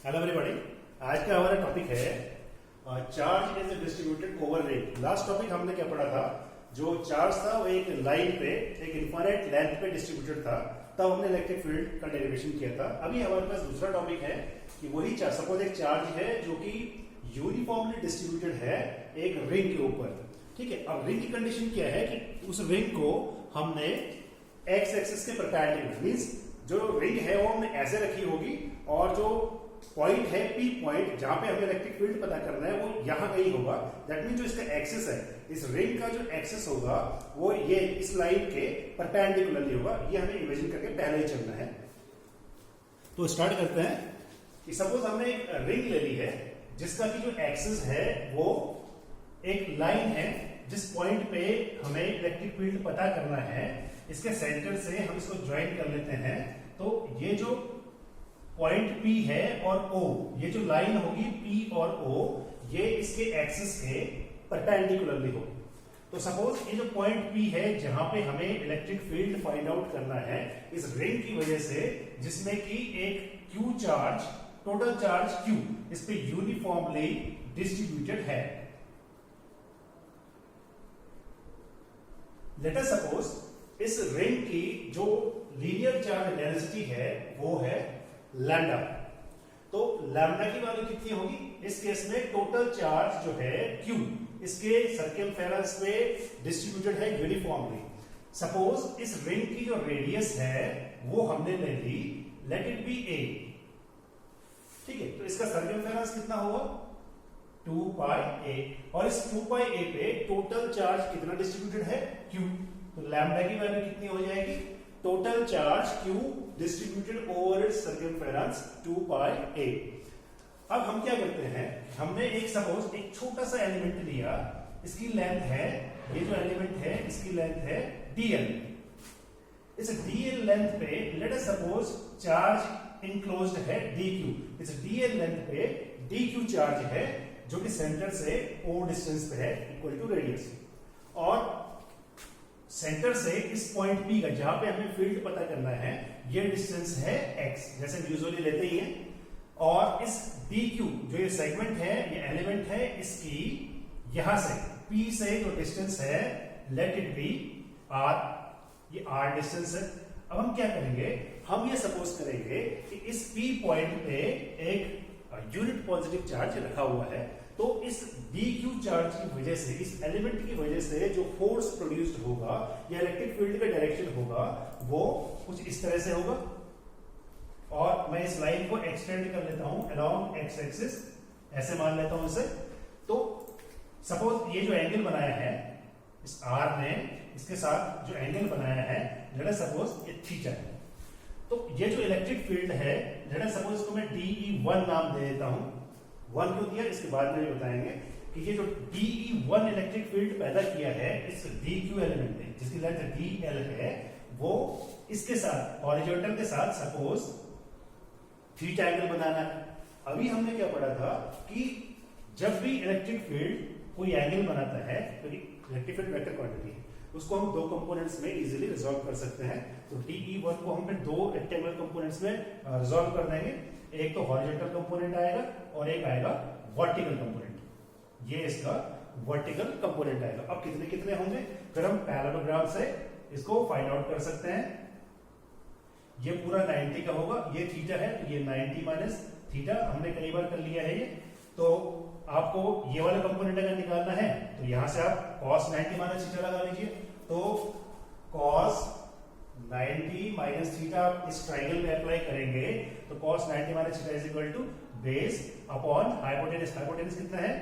Hello everybody. आज का हमारा टॉपिक है charge is distributed over ring. Last topic हमने क्या पढ़ा था, जो चार्ज था वो एक लाइन पे एक इनफाइनाइट लेंथ पे डिस्ट्रीब्यूटेड था, तब हमने इलेक्ट्रिक फील्ड का डेरिवेशन किया था। अभी हमारे पास दूसरा टॉपिक है कि वही चार्ज, सपोज एक चार्ज है जो कि यूनिफॉर्मली डिस्ट्रीब्यूटेड है एक रिंग के ऊपर। ठीक है, अब रिंग की कंडीशन क्या है कि उस रिंग को हमने एक्स एक्सिस के परपेंडिकुलर, मींस जो रिंग है वो हमने ऐसे रखी होगी और जो पॉइंट है पी पॉइंट जहां पे हमें इलेक्ट्रिक फील्ड पता करना है वो यहां कहीं होगा। दैट मीन जो इसका एक्सिस है, इस रिंग का जो एक्सिस होगा वो ये इस लाइन के परपेंडिकुलरली होगा। ये हमें इमेजिन करके पहले ही चलना है। तो स्टार्ट करते हैं कि सपोज हमने एक रिंग ले ली है जिसका की जो एक्सिस है वो एक लाइन है जिस पॉइंट पे हमें इलेक्ट्रिक फील्ड पता करना है। इसके सेंटर से हम इसको ज्वाइन कर लेते हैं। तो ये जो पॉइंट P है और O, ये जो लाइन होगी P और O, ये इसके एक्सिस के परपेंडिकुलरली होगी। तो सपोज ये जो पॉइंट P है जहां पे हमें इलेक्ट्रिक फील्ड फाइंड आउट करना है इस रिंग की वजह से, जिसमें कि एक Q charge, total charge Q इस पे यूनिफॉर्मली डिस्ट्रीब्यूटेड है। लेट अस सपोज इस रिंग की जो लीनियर चार्ज डेंसिटी है वो है लैम्डा। तो लैम्डा की वैल्यू कितनी होगी इस केस में? टोटल चार्ज जो है Q इसके सर्कमफेरेंस पे डिस्ट्रीब्यूटेड है यूनिफॉर्मली। सपोज इस रिंग की जो रेडियस है वो हमने ले ली, लेट इट बी A। ठीक है, तो इसका सर्कमफेरेंस कितना होगा? 2 पाई A। और इस 2 पाई A पे टोटल चार्ज कितना डिस्ट्रीब्यूटेड है? Q। तो लैम्डा की वैल्यू कितनी हो जाएगी? Total charge Q distributed over it's circumference 2 pi A। अब हम क्या करते हैं, हमने एक सपोज एक छोटा सा एलिमेंट लिया, इसकी लेंथ है, ये जो एलिमेंट है इसकी लेंथ है dl। इस dl लेंथ पे let us suppose charge enclosed है dq। इस dl लेंथ पे dq चार्ज है जो कि सेंटर से o डिस्टेंस पे है इक्वल टू रेडियस। और सेंटर से इस पॉइंट P का जहां पे हमें फील्ड पता करना है ये डिस्टेंस है x, जैसे यूजुअली लेते ही हैं। और इस dq जो ये सेगमेंट है, ये एलिमेंट है, इसकी यहां से P से जो डिस्टेंस है लेट इट बी r, ये r डिस्टेंस है। अब हम क्या करेंगे, हम ये सपोज करेंगे कि इस P पॉइंट पे एक यूनिट पॉजिटिव चार्ज रखा हुआ है। तो इस dq चार्ज की वजह से, इस एलिमेंट की वजह से जो फोर्स प्रोड्यूस्ड होगा या इलेक्ट्रिक फील्ड का डायरेक्शन होगा वो कुछ इस तरह से होगा। और मैं इस लाइन को एक्सटेंड कर लेता हूं अलोंग एक्स एक्सिस, ऐसे मान लेता हूं इसे। तो सपोज ये जो एंगल बनाया है इस r ने, इसके साथ जो एंगल बनाया है लेट अस सपोज ये थीटा है। तो ये जो इलेक्ट्रिक फील्ड है लेट अस सपोज इसको मैं DE1 नाम दे देता हूं। 1 क्यों दिया इसके बाद में बताएंगे कि ये जो DE1 इलेक्ट्रिक फील्ड पैदा किया है इस DQ एलिमेंट ने, जिसकी लेंथ DL है, वो इसके साथ हॉरिजॉन्टल के साथ सपोज थीटा एंगल बनाना है। अभी हमने क्या पढ़ा था कि जब भी इलेक्ट्रिक फील्ड कोई एंगल बनाता है तो इलेक्ट्रिक फील्ड वेक्टर क्वांटिटी है, उसको हम दो कंपोनेंट्स में इजीली रिजॉल्व कर सकते हैं। तो DE1 को हम फिर दो रेक्टेंगुलर कंपोनेंट्स में रिजॉल्व कर देंगे। एक तो हॉरिजॉन्टल कंपोनेंट आएगा और एक आएगा वर्टिकल कंपोनेंट। ये इसका वर्टिकल कंपोनेंट आएगा। अब कितने कितने होंगे, फिर हम पैरेललोग्राम से इसको फाइंड आउट कर सकते हैं। ये पूरा 90 का होगा, ये थीटा है तो ये 90 माइनस थीटा हमने कई बार कर लिया है ये। तो आपको ये वाला कंपोनेंट अगर निकालना है तो यहां से आप cos 90 माइनस थीटा लगा लीजिए। तो cos 90 माइनस थीटा इस ट्राइंगल में अप्लाई करेंगे तो cos 90 minus theta is equal to base upon hypotenuse. Hypotenuse कितना है,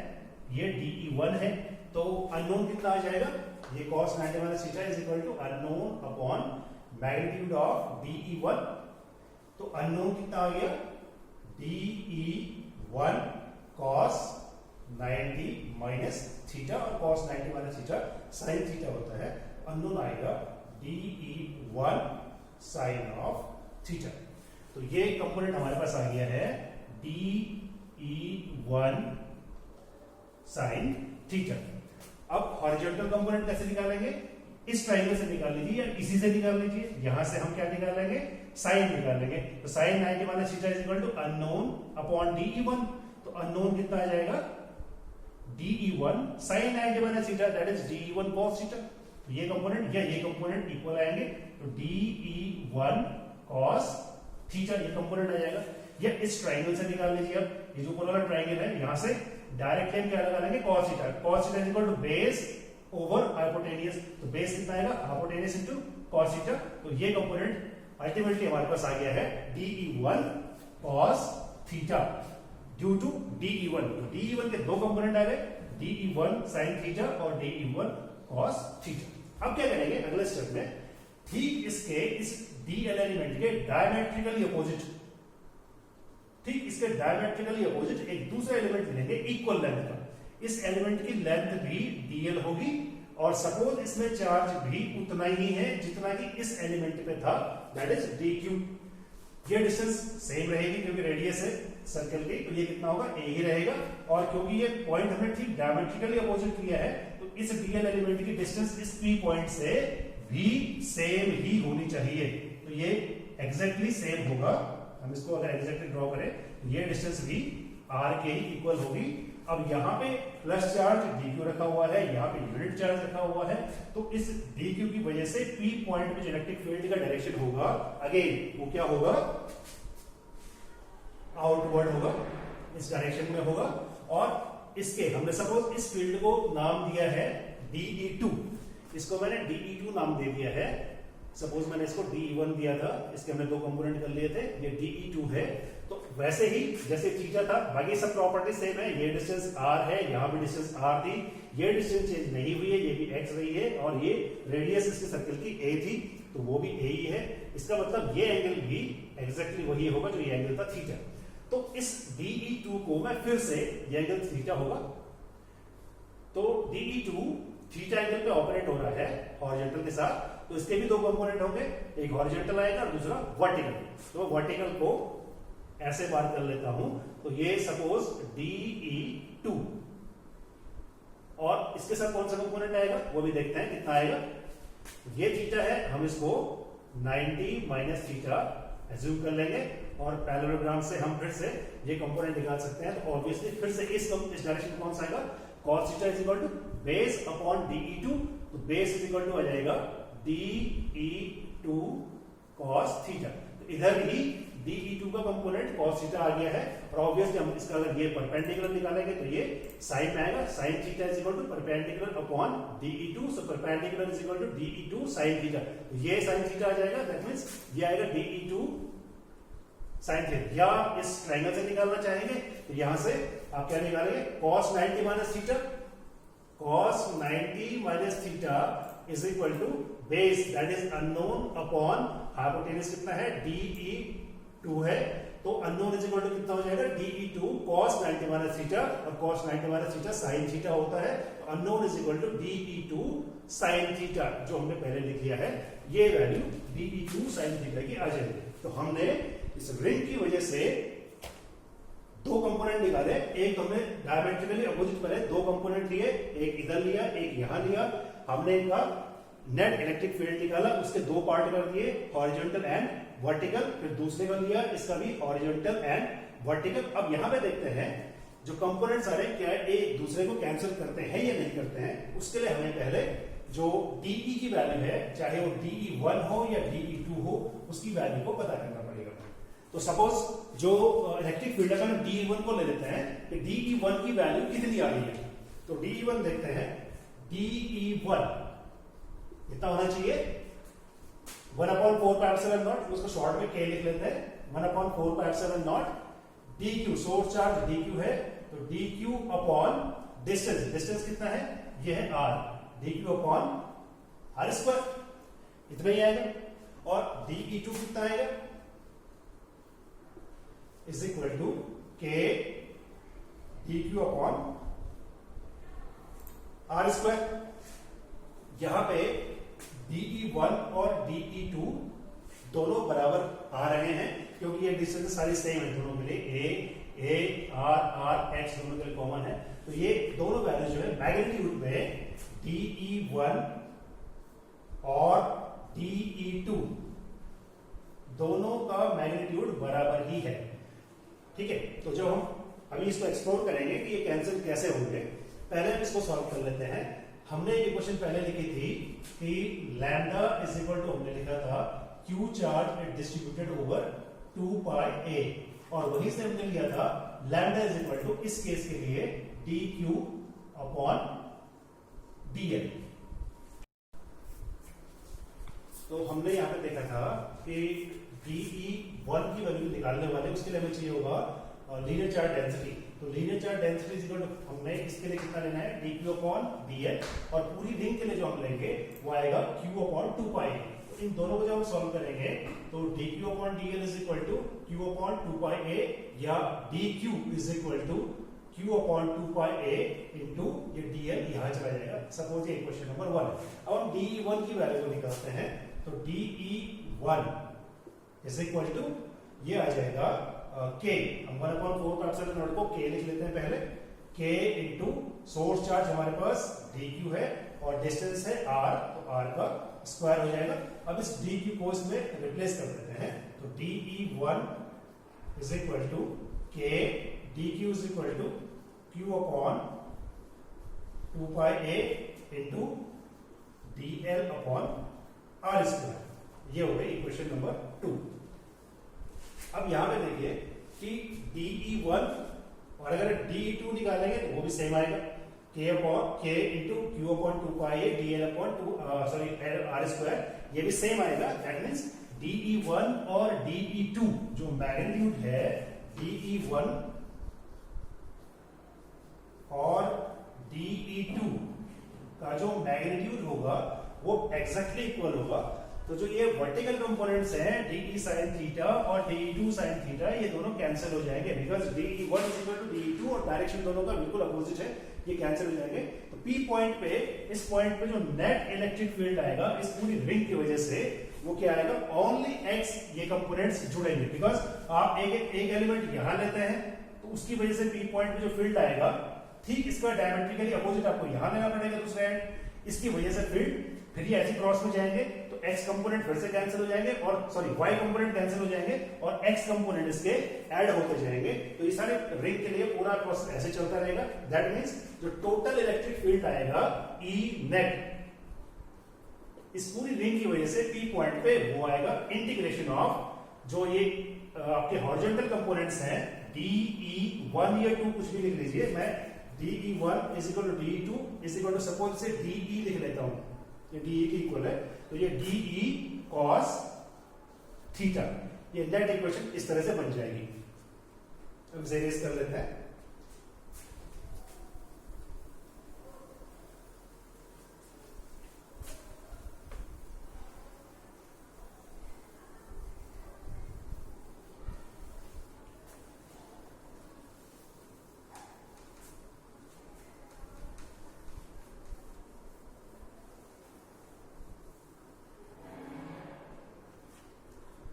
ये DE1 है, तो अननोन कितना आ जाएगा, ये cos 90 minus theta is equal to unknown upon magnitude of DE1। तो अननोन कितना आ गया, DE1 cos 90 माइनस थीटा, और cos 90 minus theta sine theta होता है। अननोन आएगा DE1 साइन ऑफ थीटा। तो ये कंपोनेंट हमारे पास आ गया है DE1 साइन थीटा। अब हॉरिजॉन्टल कंपोनेंट कैसे निकालेंगे, इस ट्राइंगल से निकाल लीजिए या इसी से निकाल लीजिए। यहां से हम क्या निकालेंगे, साइन निकाल लेंगे। तो sine 90 minus theta is equal to unknown upon DE1। तो अननोन कितना आ जाएगा, DE1 sine 90 minus theta that is DE1 cos theta. तो ये कंपोनेंट या ये कंपोनेंट इक्वल आएंगे, तो DE1 cos थीटा ये कंपोनेंट आ जाएगा। या इस ट्राइंगल से निकाल लीजिए। अब ये जो ऊपर वाला ट्राइंगल है, यहां से डायरेक्ट लाइन क्या लगा लेंगे, cos theta. cos theta is equal to base over hypotenuse. तो बेस कितना आएगा, हाइपोटेनियस इनटू cos थीटा। तो ये कंपोनेंट अल्टीमेटली हमारे पास आ गया है DE1 cos theta due to DE1। तो DE1 के दो कंपोनेंट आ गए, DE1 sin थीटा और DE1 cos थीटा। अब क्या करेंगे अगले स्टेप में, ठीक इसके इस DL एलिमेंट के डायमेट्रिकली अपोजिट, ठीक इसके डायमेट्रिकली अपोजिट एक दूसरा एलिमेंट लेंगे इक्वल लेंथ का। इस एलिमेंट की लेंथ भी DL होगी और सपोज इसमें चार्ज भी उतना ही है जितना कि इस एलिमेंट पे था, दैट इज DQ। ये डिस्टेंस सेम रहेगी क्योंकि रेडियस है सर्कल की, तो ये कितना होगा, A ही रहेगा। और क्योंकि ये पॉइंट हमने ठीक डायमेट्रिकली अपोजिट किया है, तो इस DL एलिमेंट की डिस्टेंस इस P पॉइंट से भी सेम ही होनी चाहिए। तो ये एग्जैक्टली सेम होगा। हम इसको अगर एग्जैक्टली ड्रॉ करें, तो ये डिस्टेंस भी R के ही इक्वल होगी। अब यहाँ पे प्लस चार्ज DQ रखा हुआ है, यहाँ पे यूनिट चार्ज रखा हुआ है, तो इस DQ की वजह से P पॉइंट में जो इलेक्ट्रिक फील्ड का डायरेक्शन होगा, अगेन वो क्या होगा, आउटवर्ड होगा, इस डायरेक्शन में होगा। और इसके हमने सपोज इस फील्ड को नाम दिया है DE2, इसको मैंने DE2 नाम दे दिया है। सपोज मैंने इसको DE1 दिया था, इसके हमने दो कंपोनेंट कर लिए थे, ये DE2 है। तो वैसे ही जैसे थीटा था, बाकी सब प्रॉपर्टी सेम है। ये डिस्टेंस R है, यहाँ भी डिस्टेंस R थी, ये डिस्टेंस चेंज नहीं हुई है, ये भी x रही है, और ये रेडियस इसके सर्कल की A थी, तो वो भी A ही है। इसका मतलब ये एंगल भी एग्जैक्टली वही होगा जो ये एंगल था थीटा। तो इस DE2 को मैं फिर से, ये एंगल थीटा होगा, तो DE2 थीटा एंगल पे ऑपरेट हो रहा है हॉरिजॉन्टल के साथ, तो इसके भी दो कंपोनेंट होंगे, एक हॉरिजॉन्टल आएगा और दूसरा वर्टिकल। तो वर्टिकल को ऐसे बार कर लेता हूं, तो ये सपोज DE2 और इसके साथ कौन सा कंपोनेंट आएगा वो भी देखते हैं कितना आएगा। ये थीटा है, हम इसको 90 माइनस थीटा एज्यूम कर लेंगे और पैरेललोग्राम से हम फिर से ये कंपोनेंट निकाल सकते हैं। तो ऑब्वियसली फिर से इस डायरेक्शन कौन सा आएगा, cos theta is equal to base upon DE2। तो बेस इज इक्वल टू आ जाएगा DE2 cos थीटा। तो इधर भी DE2 का कंपोनेंट cos थीटा आ गया है, और ऑब्वियसली हम इसका अगर ये परपेंडिकुलर निकालेंगे तो ये साइन में आएगा, sin theta is equal to perpendicular upon DE2। So perpendicular is equal to DE2 sin theta. तो ये sin थीटा आ जाएगा, दैट मींस ये आएगा DE2 sin थीटा। या इस ट्रायंगल से निकालना चाहेंगे तो यहां से आप क्या निकालेंगे, cos 90 minus theta, cos 90 minus theta is equal to base that is unknown upon hypotenuse कितना है, DE2 है, तो अननोन इज इक्वल टू कितना हो जाएगा, DE2 cos 90 माइनस थीटा, और cos 90 minus theta sin theta होता है। तो unknown is equal to DE2 sin theta, जो हमने पहले लिख लिया है, ये वैल्यू DE2 sin थीटा की आ जाएगी। तो हमने इस रिंग की वजह से दो कंपोनेंट निकाले, एक हमने डायमेट्रिकली अपोजिट पर है, दो कंपोनेंट लिए, एक इधर लिया एक यहां लिया। हमने इनका नेट इलेक्ट्रिक फील्ड निकाला, उसके दो पार्ट कर दिए, हॉरिजॉन्टल एंड वर्टिकल। फिर दूसरे का लिया, इसका भी हॉरिजॉन्टल एंड वर्टिकल। अब यहां पे देखते हैं जो कंपोनेंट्स आ रहे हैं क्या एक दूसरे को कैंसिल करते हैं या नहीं करते हैं। उसके लिए हमें पहले जो DE की वैल्यू है, चाहे वो DE1 हो या DE2 हो, उसकी वैल्यू को पता करना पड़ेगा। तो सपोज जो इलेक्ट्रिक फील्ड है DE1 को ले लेते हैं कि DE1 की वैल्यू कितनी आ रही है। तो DE1 देखते हैं, DE1 कितना होना चाहिए, 1/4πε0, उसको शॉर्ट में K लिख लेते हैं, 1/4πε0। DQ सोर्स चार्ज DQ है, तो DQ अपॉन डिस्टेंस, डिस्टेंस कितना है, ये है R, DQ अपॉन R², इतना ही आएगा। और DE2 कितना आएगा, is equal to K DQ अपॉन R²। यहां पे DE1 और DE2 दोनों बराबर आ रहे हैं क्योंकि ये डिस्टेंस सारी सेम है दोनों के लिए, A R X दोनों के लिए कॉमन है। तो ये दोनों वैल्यू जो है मैग्नीट्यूड में DE1 और DE2 दोनों का मैग्नीट्यूड बराबर ही है। ठीक है, तो जो हम अभी इसको एक्सप्लोर करेंगे कि ये कैंसिल कैसे होंगे, पहले हम इसको सॉल्व कर लेते हैं। हमने एक इक्वेशन पहले लिखी थी कि लैम्डा इज इक्वल टू, हमने लिखा था Q charge distributed over 2 pi ए, और वहीं से हमने लिया था लैम्डा इज इक्वल टू इस केस के लिए D Q upon D L. तो हमने यहां पे देखा था कि DE1 की वैल्यू निकालने वाले, उसके लिए हमें चाहिए होगा लीनियर चार्ज डेंसिटी। तो linear charge density is equal to, हमने इसके लिए कितना लेना है dq अपॉन dl, और पूरी रिंग के लिए जो हम लेंगे वो आएगा q अपॉन 2 पाई। तो इन दोनों को जब हम सॉल्व करेंगे तो dq upon dl is equal to q upon 2 pi a, या dq is equal to q upon 2 pi a into ये dl यहां चला जाएगा। सपोज ये क्वेश्चन नंबर 1 है। अब हम DE1 की वैल्यू को निकालते हैं, तो DE1 इज इक्वल टू ये आ जाएगा k, हम 1/4 का एप्सिलॉन नॉट को k लिख लेते हैं पहले, k इंटू सोर्स चार्ज हमारे पास dq है और डिस्टेंस है r, तो r का स्क्वायर हो जाएगा। अब इस dq को इसमें रिप्लेस कर देते हैं, तो DE1 is equal to k, dq is equal to q upon 2 pi a into dl upon r square. ये हो गई इक्वेशन नंबर 2। अब यहां पे देखिए कि DE1 और अगर DE2 निकालेंगे तो वो भी सेम आएगा, k into Q upon 2 pi a dl upon 2 r square, ये भी सेम आएगा। दैट मींस DE1 और DE2 जो मैग्नीट्यूड है, DE1 और DE2 का जो मैग्नीट्यूड होगा वो एग्जैक्टली इक्वल होगा। तो जो ये वर्टिकल कंपोनेंट्स हैं DE sin थीटा और DE2 sin थीटा, ये दोनों कैंसिल हो जाएंगे, because DE1 is equal to DE2 और डायरेक्शन दोनों का बिल्कुल अपोजिट है, ये कैंसिल हो जाएंगे। तो P पॉइंट पे, इस पॉइंट पे जो नेट इलेक्ट्रिक फील्ड आएगा इस पूरी रिंग की वजह से, वो क्या आएगा, ओनली x ये कंपोनेंट्स जुड़ेंगे। बिकॉज आप एक एलिमेंट यहां लेते हैं तो उसकी वजह से P पॉइंट पे जो फील्ड आएगा ठीक इसका डायमेट्रिकली अपोजिट आपको यहां लेना पड़ेगा दूसरा एंड, इसकी वजह से फील्ड फिर ये ऐसे क्रॉस में जाएंगे, तो x कंपोनेंट फिर से कैंसिल हो जाएंगे, और सॉरी y कंपोनेंट कैंसिल हो जाएंगे और x कंपोनेंट इसके ऐड होते जाएंगे। तो ये सारे रिंग के लिए पूरा प्रोसेस ऐसे चलता रहेगा। दैट मींस जो टोटल इलेक्ट्रिक फील्ड आएगा E नेट, इस पूरी रिंग की वजह से P पॉइंट पे वो आएगा इंटीग्रेशन ऑफ जो ये आपके हॉरिजॉन्टल कंपोनेंट्स हैं DE1 या 2 कुछ भी लिख लीजिए, मैं DE1 is equal to DE2 is equal to, suppose से DE लिख लेता हूं, ये DE की इक्वल है, तो ये DE cos थीटा, ये नेट इक्वेशन इस तरह से बन जाएगी। अब इसे इरेज कर लेते हैं।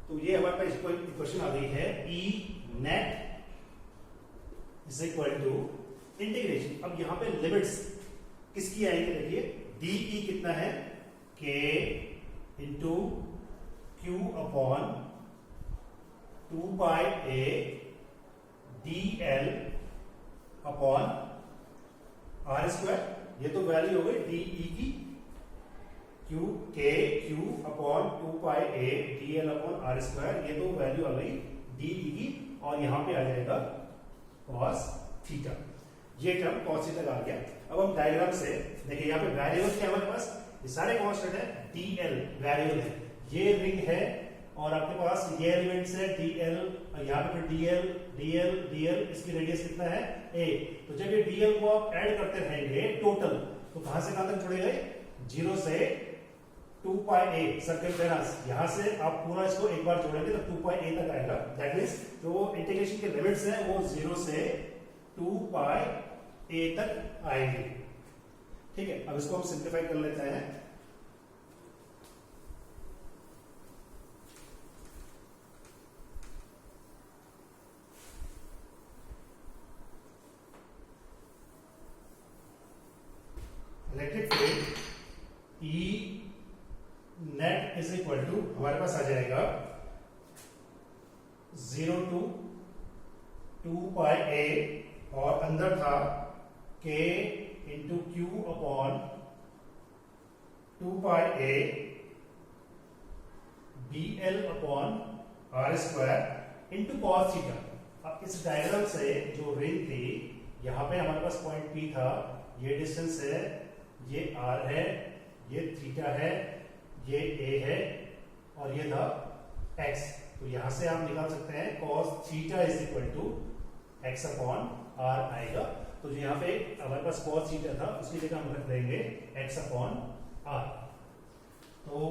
तो ये हमारे पास इक्वेशन आ गई है E net is equal to integration. अब यहां पे लिमिट्स किसकी आएंगी, देखिए DE कितना है, K into Q upon 2 pi a dl upon r square, ये तो वैल्यू हो गई DE की, Q upon 2 pi a dl upon r square, ये तो वैल्यू आ गई DE की, और यहां पे आ जाएगा cos थीटा, ये टर्म cos थीटा का आ गया। अब हम डायग्राम से देखिए, यहाँ पे वेरिएबल क्या हमारे पास, ये सारे कांस्टेंट है, dl वेरिएबल है, ये रिंग है और आपके पास ये एलिमेंट्स है dl, यहाँ पे dl, इसकी रेडियस कितना है a। तो जब ये dl को आप ऐड करते रहेंगे टोटल, तो कहां से कहां तक जुड़ेगा, 0 से 2 पाई a सर्कल पेरास, यहां से आप पूरा इसको एक बार जोड़ेंगे तो 2 पाई a तक आएगा। दैट मींस जो इंटीग्रेशन के लिमिट्स हैं वो 0 से 2 पाई a तक आएंगे। ठीक है, अब इसको हम सिंप्लीफाई कर लेते हैं। Electric field E net is equal to हमारे पास आ जाएगा 2 पाई ए और अंदर था k into Q upon 2 pi A B L upon R square into cos theta. अब इस डायग्राम से जो रिंग थी, यहां पे हमारे पास पॉइंट P था, ये डिस्टेंस है, ये r है, ये थीटा है, ये a है और ये था x। तो यहां से आप निकाल सकते हैं cos theta is equal to x upon r आएगा। तो जो यहाँ पे हमारे पास cos थीटा था उसकी जगह हम रख देंगे x अपॉन r। तो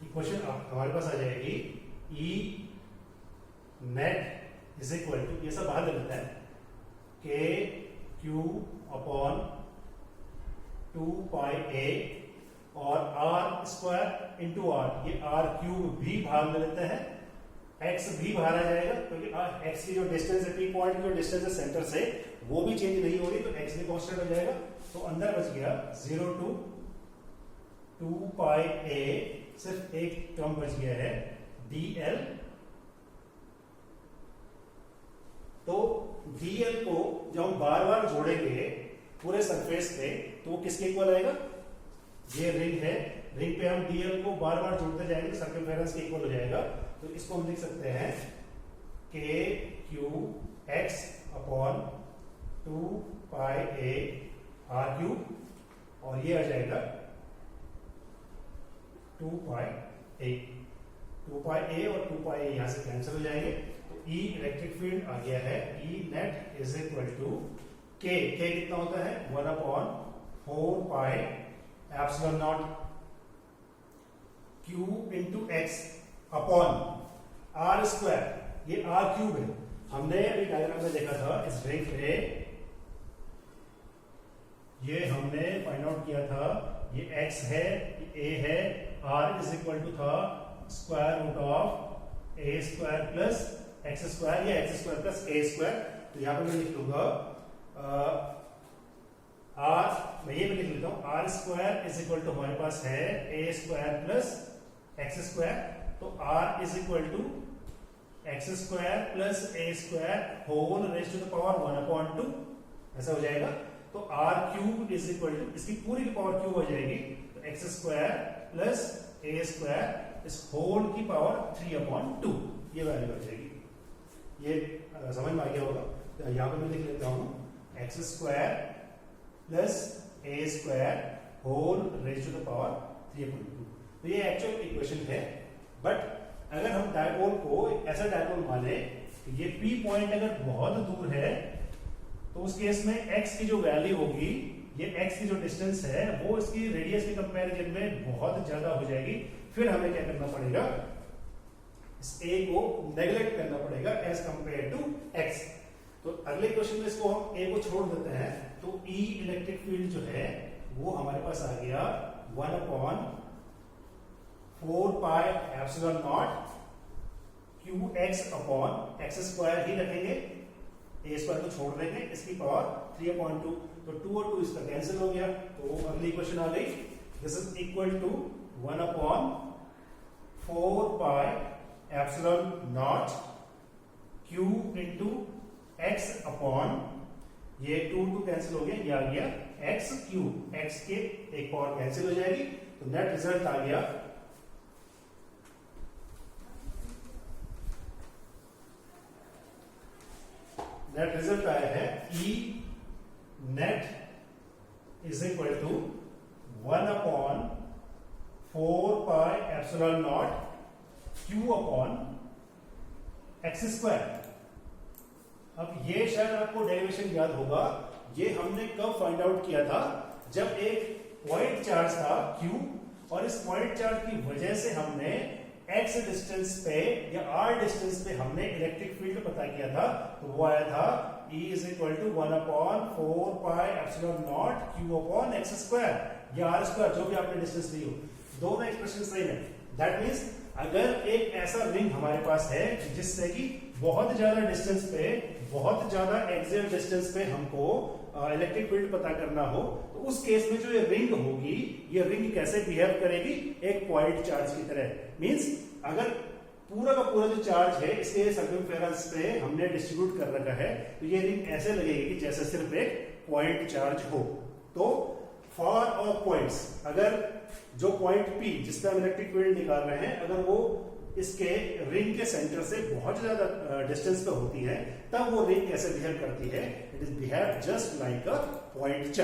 इक्वेशन हमारे पास आ जाएगी E net is equal to, ये सब बाहर ले लेते हैं, k q upon 2 pi a और r स्क्वायर इंटू r, ये r क्यूब भी बाहर ले लेते हैं, x भी बाहर आ जाएगा क्योंकि x की जो डिस्टेंस है, P पॉइंट की जो डिस्टेंस है सेंटर से, वो भी चेंज नहीं हो रही, तो x भी कांस्टेंट हो जाएगा। तो अंदर बच गया 0 टू 2 पाई a, सिर्फ एक टर्म बच गया है dl। तो dl को जब हम बार बार जोड़ेंगे पूरे सरफेस पे तो वो किसके इक्वल आएगा? ये रिंग है, रिंग पे हम dl को बार बार जोड़ते जाएंगे, सर्कमफेरेंस के इक्वल हो जाएगा। तो इसको हम लिख सकते हैं k q x upon 2 pi a r cube, और ये आ जाएगा 2 पाई a। 2 पाई a और 2 पाई a यहां से कैंसिल हो जाएंगे, तो E इलेक्ट्रिक फील्ड आ गया है E net is equal to k कितना होता है 1 upon 4 pi epsilon naught q into x upon r square, ये r क्यूब है। हमने अभी डायग्राम में देखा था इस रिंग पे, ये हमने फाइंड आउट किया था, ये x है, ये a है, r इज इक्वल टू था square root of a square plus x square या x square plus a square. तो यहां पर मैं लिख लूंगा r, मैं ये भी लिख लेता हूं, r square is equal to हमारे पास है a square plus x square, तो r is equal to x square plus a square whole raise to the power 1 upon 2, ऐसा हो जाएगा। तो r cube is equal to, इसकी पूरी की पावर क्यूब हो जाएगी, तो x square plus a square इस होल की पावर 3 अपॉन 2, ये वैल्यू आ जाएगी। ये समझ में आ गया होगा। तो यहां पर मैं लिख लेता हूं x square plus a square whole raise to the power 3 upon 2। तो ये एक्चुअल इक्वेशन है। बट अगर हम डायपोल को ऐसा डायपोल माने, ये P पॉइंट अगर बहुत दूर है, तो उस केस में x की जो वैल्यू होगी, ये x की जो डिस्टेंस है, वो इसकी रेडियस के कंपैरिजन में बहुत ज्यादा हो जाएगी। फिर हमें क्या करना पड़ेगा, इस a को नेग्लेक्ट करना पड़ेगा एज कंपेयर टू x। तो अगले क्वेश्चन में इसको हम a को छोड़ देते हैं, तो E इलेक्ट्रिक फील्ड जो है वो हमारे पास आ गया 1 upon 4 pi epsilon naught q x upon x square ही रखेंगे, ए स्क्वायर को छोड़ देंगे, इसकी पावर 3/2। तो 2 और 2 इसका कैंसिल हो गया, तो अगली इक्वेशन आ गई, this is equal to 1 upon 4 pi epsilon naught Q into X upon, ये 2 कैंसिल हो गया, ये आ गया एक्स क्यूब, एक्स के एक पावर कैंसिल हो जाएगी, तो नेट रिजल्ट आ गया नेट रिजल्ट आया है E net is equal to 1 upon 4 pi epsilon naught Q upon x square. अब ये शायद आपको डेरिवेशन याद होगा, ये हमने कब फाइंड आउट किया था, जब एक पॉइंट चार्ज था Q, और इस पॉइंट चार्ज की वजह से हमने x डिस्टेंस पे या r डिस्टेंस पे हमने इलेक्ट्रिक फील्ड पता किया था। तो वो आया था E is equal to 1 upon 4 pi epsilon naught Q upon x square या r स्क्वायर, जो भी आपने डिस्टेंस ली हो, दोनों एक्सप्रेशन सही है। दैट मींस अगर एक ऐसा रिंग हमारे पास है जिससे कि बहुत ज्यादा डिस्टेंस पे, बहुत ज्यादा एक्सियल डिस्टेंस पे हमको इलेक्ट्रिक फील्ड पता करना हो, तो उस केस में जो ये रिंग होगी, ये रिंग कैसे बिहेव करेगी, एक पॉइंट चार्ज की तरह। मींस अगर पूरा का पूरा जो चार्ज है इसके सर्कमफेरेंस पे हमने डिस्ट्रीब्यूट कर रखा है, तो ये रिंग ऐसे लगेगी कि जैसे सिर्फ एक पॉइंट चार्ज हो। तो फॉर ऑफ पॉइंट्स, अगर जो पॉइंट P जिस पे हम इलेक्ट्रिक फील्ड निकाल रहे हैं, अगर वो इसके रिंग के सेंटर से बहुत ज्यादा डिस्टेंस पे होती है, तब वो रिंग कैसे बिहेव करती है, it is behave just like a point charge.